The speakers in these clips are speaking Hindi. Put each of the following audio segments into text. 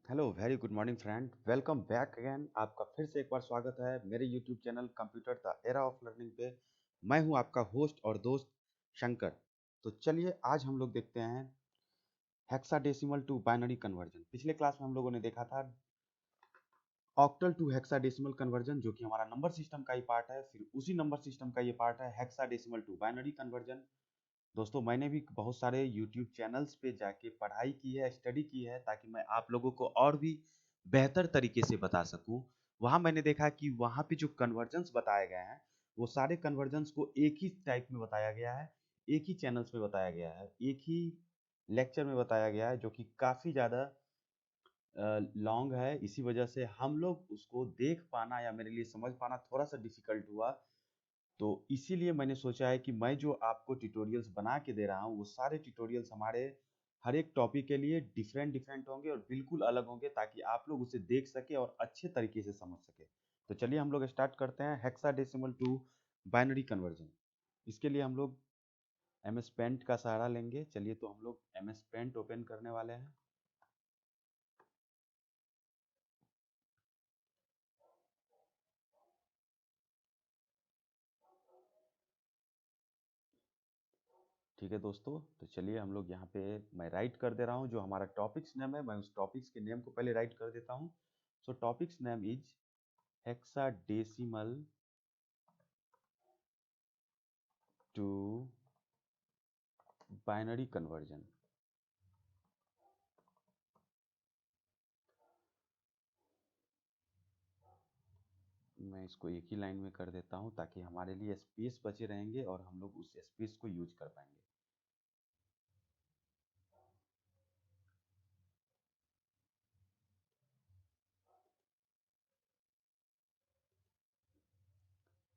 Hello very good morning friend, welcome back again. आपका फिर से एक बार स्वागत है मेरे YouTube channel computer the era of learning पे। मैं हूं आपका होस्ट और दोस्त शंकर। तो चलिए आज हम लोग देखते हैं हेक्साडेसिमल टू बाइनरी कन्वर्जन। पिछले क्लास में हम लोगों ने देखा था ऑक्टल टू हेक्साडेसिमल कन्वर्जन, जो कि हमारा नंबर सिस्टम का ही पार्ट है। फिर उसी नंबर सिस्टम का ये पार्ट है हेक्साडेसिमल टू बाइनरी कन्वर्जन। दोस्तों, मैंने भी बहुत सारे यूट्यूब चैनल्स पे जाके पढ़ाई की है, स्टडी की है, ताकि मैं आप लोगों को और भी बेहतर तरीके से बता सकूं। वहां मैंने देखा कि वहां पे जो कन्वर्जन्स बताए गए हैं, वो सारे कन्वर्जन्स को एक ही टाइप में बताया गया है, एक ही चैनल्स में बताया गया है, एक ही लेक्चर में बताया गया है, जो कि काफ़ी ज़्यादा लॉन्ग है। इसी वजह से हम लोग उसको देख पाना या मेरे लिए समझ पाना थोड़ा सा डिफिकल्ट हुआ। तो इसीलिए मैंने सोचा है कि मैं जो आपको ट्यूटोरियल्स बना के दे रहा हूँ, वो सारे ट्यूटोरियल्स हमारे हर एक टॉपिक के लिए डिफरेंट डिफरेंट होंगे और बिल्कुल अलग होंगे, ताकि आप लोग उसे देख सके और अच्छे तरीके से समझ सके। तो चलिए हम लोग स्टार्ट करते हैं हेक्साडेसिमल टू बाइनरी कन्वर्जन। इसके लिए हम लोग एम एस पेंट का सहारा लेंगे। चलिए तो हम लोग एम एस पेंट ओपन करने वाले हैं। ठीक है दोस्तों, तो चलिए हम लोग यहाँ पे मैं राइट कर दे रहा हूँ जो हमारा टॉपिक्स नेम है। मैं उस टॉपिक्स के नेम को पहले राइट कर देता हूँ। So topics name is hexadecimal to binary conversion. मैं इसको एक ही लाइन में कर देता हूँ ताकि हमारे लिए स्पेस बचे रहेंगे और हम लोग उस स्पेस को यूज कर पाएंगे।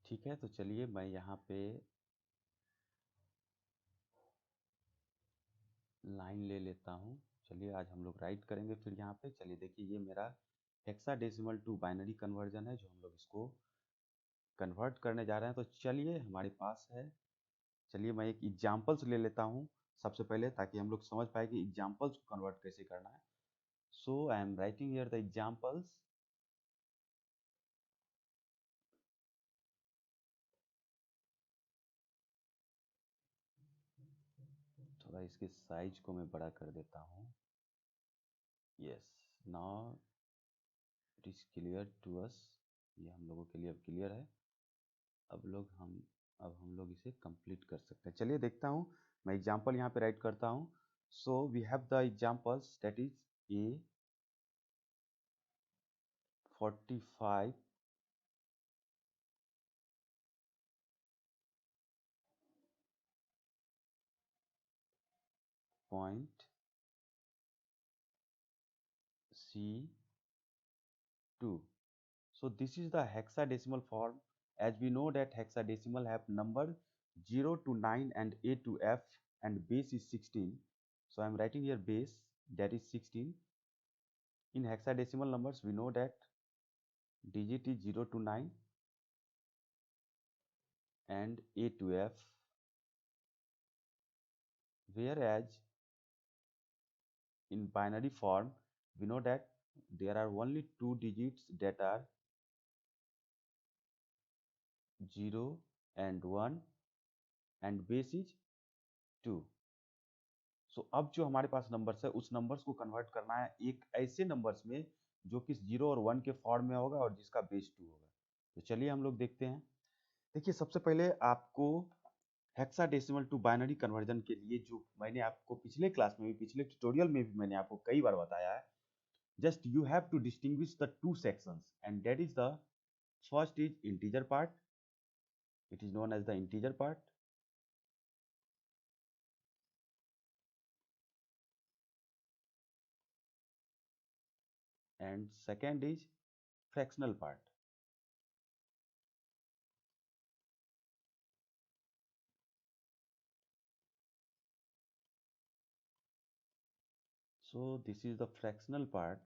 ठीक है, तो चलिए मैं यहाँ पे लाइन ले लेता हूँ। चलिए आज हम लोग राइट करेंगे। फिर यहाँ पे चलिए देखिए, ये मेरा हेक्साडेसिमल टू बाइनरी कन्वर्जन है जो हम लोग इसको कन्वर्ट करने जा रहे हैं। तो चलिए हमारे पास है, चलिए मैं एक एग्जाम्पल्स ले लेता हूँ सबसे पहले, ताकि हम लोग समझ पाए कि एग्जाम्पल्स को कन्वर्ट कैसे करना है। So I am writing here the examples. थोड़ा इसके साइज को मैं बड़ा कर देता हूँ। Yes, now it is clear to us. ये हम लोगों के लिए अब क्लियर है। अब हम लोग इसे कंप्लीट कर सकते हैं। चलिए देखता हूँ, मैं एग्जाम्पल यहाँ पे राइट करता हूँ। So we have the examples that is A 45 point C2. So this is the hexadecimal form. As we know that hexadecimal have number 0 to 9 and A to F, and base is 16. So I am writing here base, that is 16. In hexadecimal numbers we know that digit is 0 to 9 and A to F, whereas in binary form we know that there are only two digits that are 0 and 1 and base is 2. सो अब जो हमारे पास नंबर्स है, उस नंबर्स को कन्वर्ट करना है एक ऐसे नंबर्स में जो कि 0 और 1 के फॉर्म में होगा और जिसका बेस 2 होगा। तो चलिए हम लोग देखते हैं। देखिए सबसे पहले आपको हेक्साडेसिमल टू बाइनरी कन्वर्जन के लिए, जो मैंने आपको पिछले क्लास में भी, पिछले ट्यूटोरियल में भी मैंने आपको कई बार बताया है, just you have to distinguish the two sections, and that is the first is integer part, it is known as the integer part, and second is fractional part. So this is the fractional part.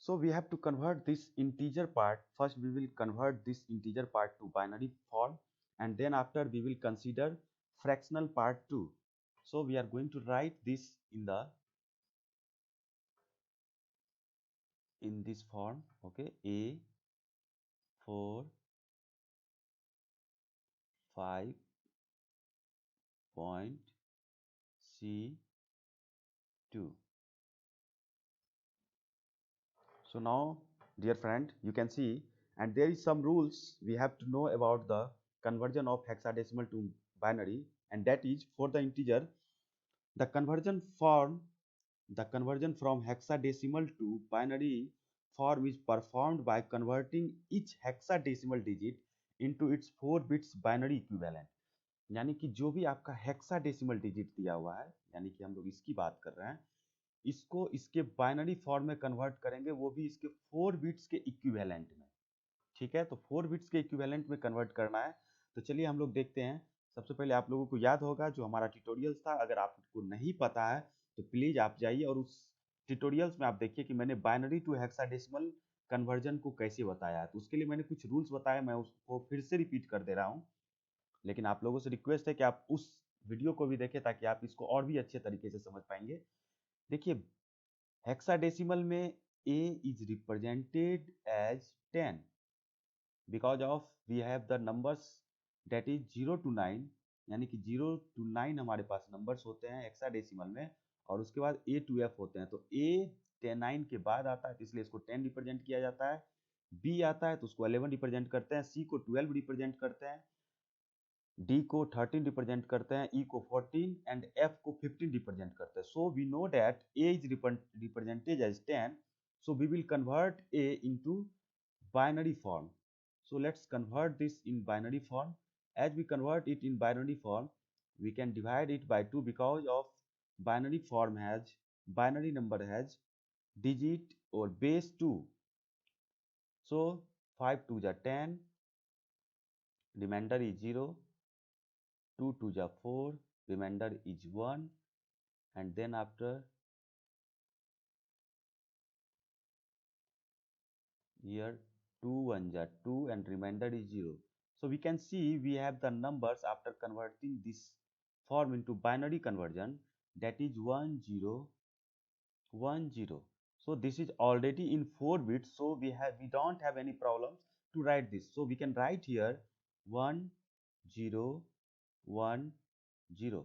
So we have to convert this integer part. First we will convert this integer part to binary form, and then after we will consider fractional part 2. So we are going to write this in this form. Okay, a 4 5 point c 2. So now, dear friend, you can see, and there is some rules we have to know about the conversion of hexadecimal to binary, and that is for the integer, the conversion from hexadecimal to binary form is performed by converting each hexadecimal digit into its 4 bits binary equivalent. यानी कि जो भी आपका हेक्साडेसिमल डिजिट दिया हुआ है, यानी कि हम लोग इसकी बात कर रहे हैं, इसको इसके बाइनरी फॉर्म में कन्वर्ट करेंगे, वो भी इसके 4 बिट्स के इक्विवेलेंट में। ठीक है, तो 4 बिट्स के इक्विवेलेंट में कन्वर्ट करना है। तो चलिए हम लोग देखते हैं। सबसे पहले आप लोगों को याद होगा जो हमारा ट्यूटोरियल्स था, अगर आपको नहीं पता है तो प्लीज आप जाइए और उस ट्यूटोरियल्स में आप देखिए कि मैंने बाइनरी टू हेक्साडेसिमल कन्वर्जन को कैसे बताया है। तो उसके लिए मैंने कुछ रूल्स बताए, मैं उसको फिर से रिपीट कर दे रहा हूँ, लेकिन आप लोगों से रिक्वेस्ट है कि आप उस वीडियो को भी देखें ताकि आप इसको और भी अच्छे तरीके से समझ पाएंगे। देखिए, हेक्साडेसिमल में a is represented as 10 because of we have the numbers that is 0 to 9, यानी कि 0 to 9 हमारे पास नंबर्स होते हैं हेक्साडेसिमल में, और उसके बाद a to f होते हैं। तो a 9 के बाद आता है तो इसलिए इसको 10 रिप्रेजेंट किया जाता है, b आता है तो उसको 11 रिप्रेजेंट करते हैं, c को 12 रिप्रेजेंट करते हैं, D को 13 रिप्रेजेंट करते हैं, E को 14 एंड F को 15 रिप्रेजेंट करते हैं। So we know that A is represented as 10, so we will convert A into binary form. So let's convert this in binary form. As we convert it in binary form, we can divide it by 2 because of binary number has digit or base 2. So 5 2 are 10, remainder is 0, 2 2 are 4, remainder is 1, and then after here 2 1 are 2 and remainder is 0. So we can see we have the numbers after converting this form into binary conversion, that is 1 0 1 0. So this is already in 4 bits, so we don't have any problems to write this. So we can write here 1 0 1 0.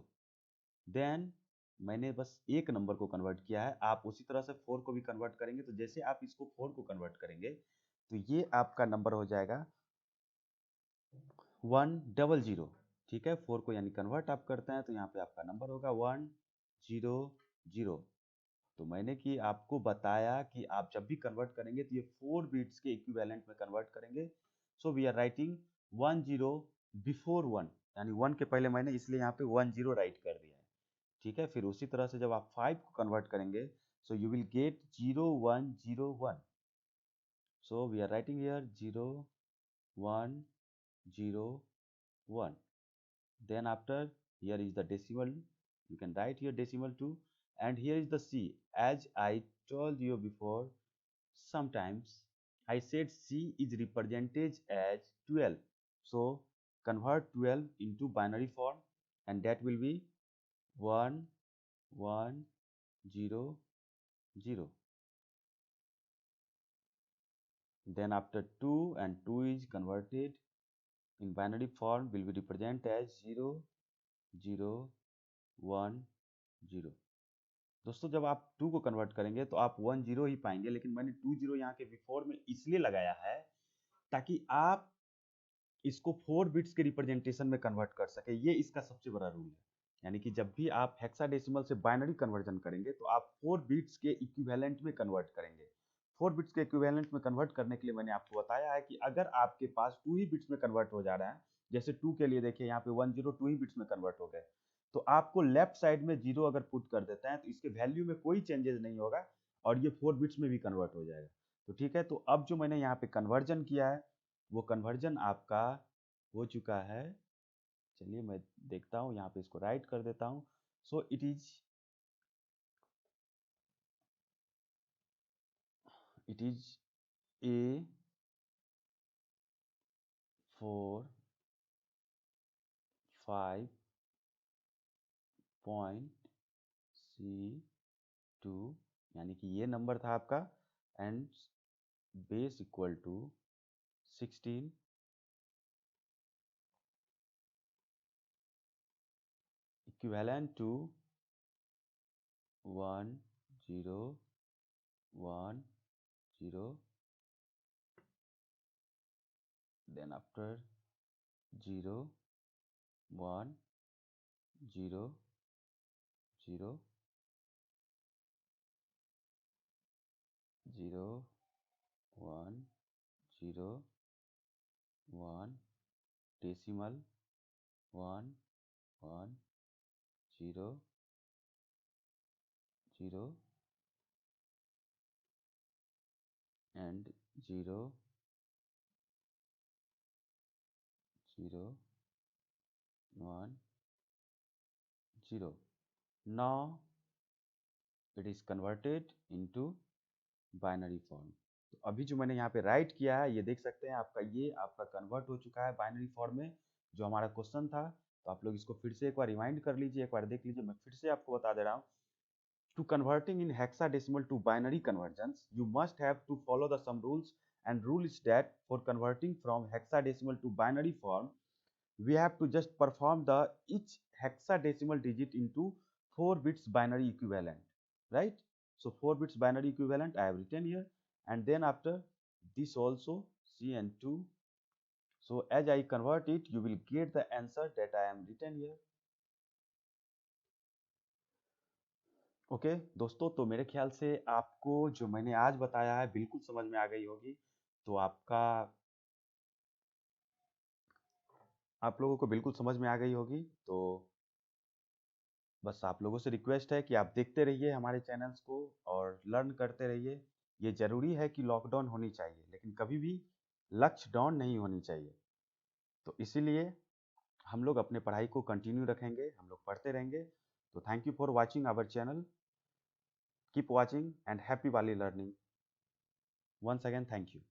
Then मैंने बस एक नंबर को कन्वर्ट किया है, आप उसी तरह से 4 को भी कन्वर्ट करेंगे। तो जैसे आप इसको 4 को कन्वर्ट करेंगे तो ये आपका नंबर हो जाएगा 100। ठीक है, 4 को यानी कन्वर्ट आप करते हैं तो यहाँ पे आपका नंबर होगा 100। तो मैंने कि आपको बताया कि आप जब भी कन्वर्ट करेंगे तो ये 4 बिट्स के इक्विवेलेंट में कन्वर्ट करेंगे। So we are writing 10 before 1, यानी 1 के पहले मैंने इसलिए यहाँ पे 10 राइट कर दिया है। ठीक है, फिर उसी तरह से जब आप 5 को कन्वर्ट करेंगे so you will get 0101। So we are writing here 0101। then after here is the decimal, you can write here decimal 2, and here is the c. As I told you before, sometimes I said c is represented as 12, so convert 12 into binary form, and that will be 1 1 0 0. Then after 2 and 2 is converted in binary form will be represent as 0 0 1 0. दोस्तों जब आप 2 को कन्वर्ट करेंगे तो आप 1 0 ही पाएंगे, लेकिन मैंने 2 0 यहाँ के बिफोर में इसलिए लगाया है ताकि आप इसको 4 बिट्स के रिप्रेजेंटेशन में कन्वर्ट कर सके। ये इसका सबसे बड़ा रूल है, यानी कि जब भी आप हेक्साडेसिमल से बाइनरी कन्वर्जन करेंगे तो आप 4 बिट्स के इक्विवेलेंट में कन्वर्ट करेंगे। 4 बिट्स के इक्विवेलेंट में कन्वर्ट करने के लिए मैंने आपको बताया है कि अगर आपके पास 2 ही बिट्स में कन्वर्ट हो जा रहा है, जैसे 2 के लिए देखिए यहाँ पे 102 ही बिट्स में कन्वर्ट हो गए, तो आपको लेफ्ट साइड में 0 अगर पुट कर देते हैं तो इसके वैल्यू में कोई चेंजेस नहीं होगा और ये 4 बिट्स में भी कन्वर्ट हो जाएगा। तो ठीक है, तो अब जो मैंने यहाँ पे कन्वर्जन किया है वो कन्वर्जन आपका हो चुका है। चलिए मैं देखता हूँ, यहाँ पे इसको राइट कर देता हूँ। So it is A 4 5 0.C2 यानी कि ये नंबर था आपका, and base equal to 16 equivalent to 1 0 1 0, then after 0 1 0 0 0 1 0 1 decimal 1 1 0 0 and 0 0 1 0. Now it is converted into binary form. तो अभी जो मैंने यहाँ पे राइट किया है, ये देख सकते हैं आपका कन्वर्ट हो चुका है बाइनरी फॉर्म में, जो हमारा क्वेश्चन था। तो आप लोग इसको फिर से एक बार रिमाइंड कर लीजिए, एक बार देख लीजिए। मैं फिर से आपको बता दे रहा हूँ, to converting in hexadecimal to binary conversions, you must have to follow the some rules, and rule is that for converting from hexadecimal to binary form, we have to just perform the each hexadecimal digit into 4 bits binary equivalent, right? So 4 bits binary equivalent I have written here, and then after this also C and 2. So as I convert it, you will get the answer that I am written here. Okay दोस्तों, तो मेरे ख्याल से आपको जो मैंने आज बताया है बिल्कुल समझ में आ गई होगी। तो आप लोगों को बिल्कुल समझ में आ गई होगी। तो बस आप लोगों से रिक्वेस्ट है कि आप देखते रहिए हमारे चैनल्स को और लर्न करते रहिए। ये ज़रूरी है कि लॉकडाउन होनी चाहिए, लेकिन कभी भी लक्ष्य डाउन नहीं होनी चाहिए। तो इसीलिए हम लोग अपने पढ़ाई को कंटिन्यू रखेंगे, हम लोग पढ़ते रहेंगे। तो thank you for watching our channel. Keep watching and happy वाली learning. Once again thank you.